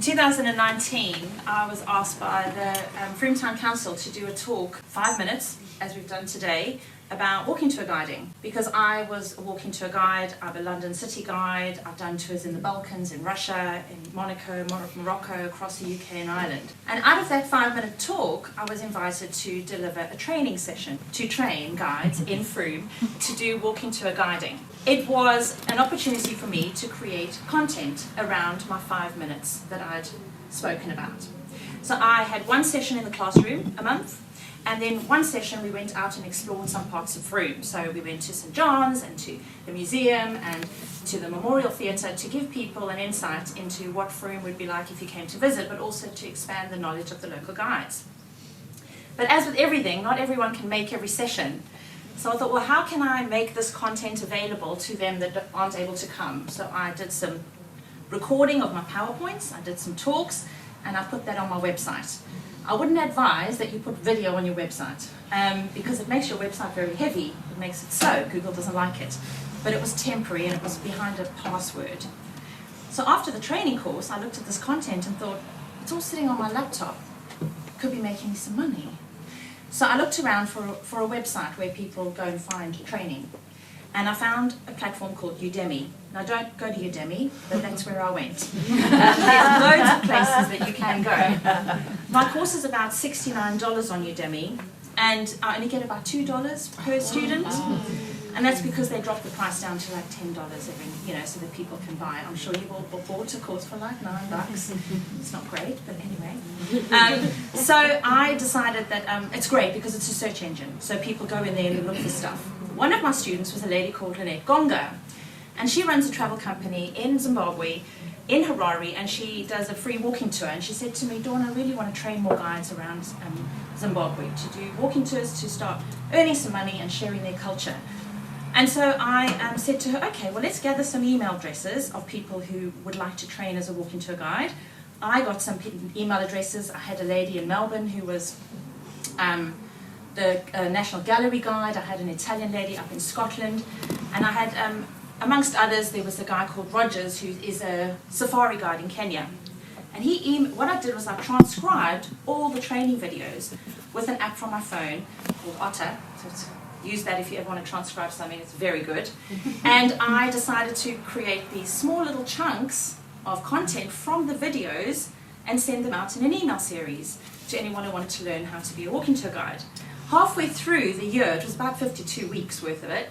In 2019, I was asked by the Frome Town Council to do a talk, 5 minutes, as we've done today, about walking tour guiding. Because I was a walking tour guide, I'm a London city guide, I've done tours in the Balkans, in Russia, in Monaco, Morocco, across the UK and Ireland. And out of that 5-minute talk, I was invited to deliver a training session to train guides in Frome to do walking tour guiding. It was an opportunity for me to create content around my 5 minutes that I'd spoken about. So I had one session in the classroom a month, and then one session we went out and explored some parts of Frome. So we went to St John's and to the museum and to the Memorial Theatre to give people an insight into what Frome would be like if you came to visit, but also to expand the knowledge of the local guides. But as with everything, not everyone can make every session. So I thought, well, how can I make this content available to them that aren't able to come? So I did some recording of my PowerPoints, I did some talks, and I put that on my website. I wouldn't advise that you put video on your website because it makes your website very heavy. It makes it slow. Google doesn't like it. But it was temporary and it was behind a password. So after the training course, I looked at this content and thought, it's all sitting on my laptop. Could be making me some money. So I looked around for a website where people go and find training. And I found a platform called Udemy. Now don't go to Udemy, but that's where I went. There's loads of places that you can go. My course is about $69 on Udemy, and I only get about $2 per student. And that's because they dropped the price down to like $10 every, so that people can buy. I'm sure you've all bought a course for like $9. It's not great, but anyway. So I decided that it's great because it's a search engine. So people go in there and look for stuff. One of my students was a lady called Lynette Gonga, and she runs a travel company in Zimbabwe, in Harare, and she does a free walking tour. And she said to me, Dawn, I really want to train more guides around Zimbabwe to do walking tours to start earning some money and sharing their culture. And so I said to her, okay, well, let's gather some email addresses of people who would like to train as a walking tour guide. I got some email addresses. I had a lady in Melbourne who was the National Gallery guide. I had an Italian lady up in Scotland. And I had, amongst others, there was a guy called Rogers who is a safari guide in Kenya. And what I did was I transcribed all the training videos with an app from my phone called Otter. So use that if you ever want to transcribe something, it's very good. And I decided to create these small little chunks of content from the videos and send them out in an email series to anyone who wanted to learn how to be a walking tour guide. Halfway through the year, it was about 52 weeks worth of it,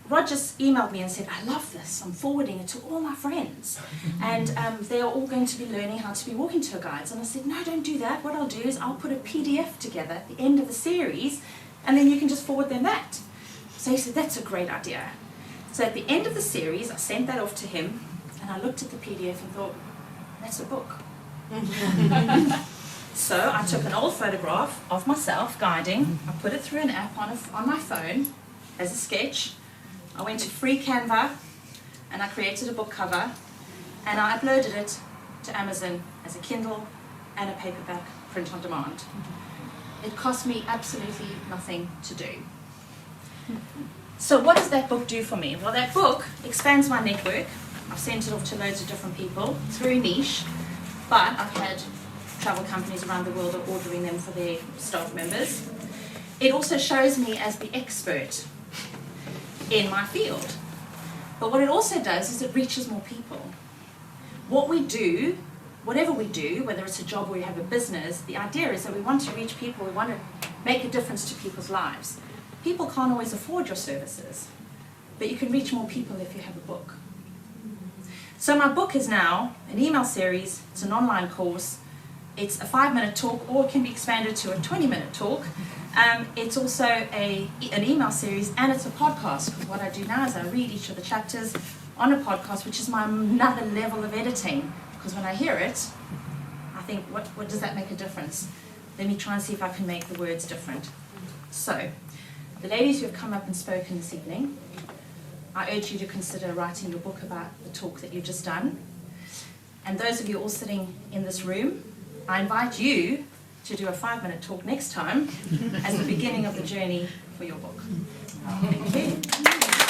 Rogers emailed me and said, I love this, I'm forwarding it to all my friends. And they are all going to be learning how to be walking tour guides. And I said, no, don't do that. What I'll do is I'll put a PDF together at the end of the series, and then you can just forward them that. So he said, that's a great idea. So at the end of the series, I sent that off to him, and I looked at the PDF and thought, that's a book. So I took an old photograph of myself guiding, I put it through an app on my phone as a sketch. I went to free Canva, and I created a book cover, and I uploaded it to Amazon as a Kindle and a paperback print on demand. It cost me absolutely nothing to do. So what does that book do for me? Well, that book expands my network. I've sent it off to loads of different people. It's very niche, but I've had travel companies around the world are ordering them for their staff members. It also shows me as the expert in my field. But what it also does is it reaches more people. What we do, whatever we do, whether it's a job or you have a business, the idea is that we want to reach people, we want to make a difference to people's lives. People can't always afford your services, but you can reach more people if you have a book. So my book is now an email series, it's an online course, it's a 5-minute talk, or it can be expanded to a 20-minute talk. It's also an email series, and it's a podcast. What I do now is I read each of the chapters on a podcast, which is my another level of editing. Because when I hear it, I think, what does that make a difference? Let me try and see if I can make the words different. So, the ladies who have come up and spoken this evening, I urge you to consider writing your book about the talk that you've just done. And those of you all sitting in this room, I invite you to do a 5-minute talk next time as the beginning of the journey for your book. Thank you.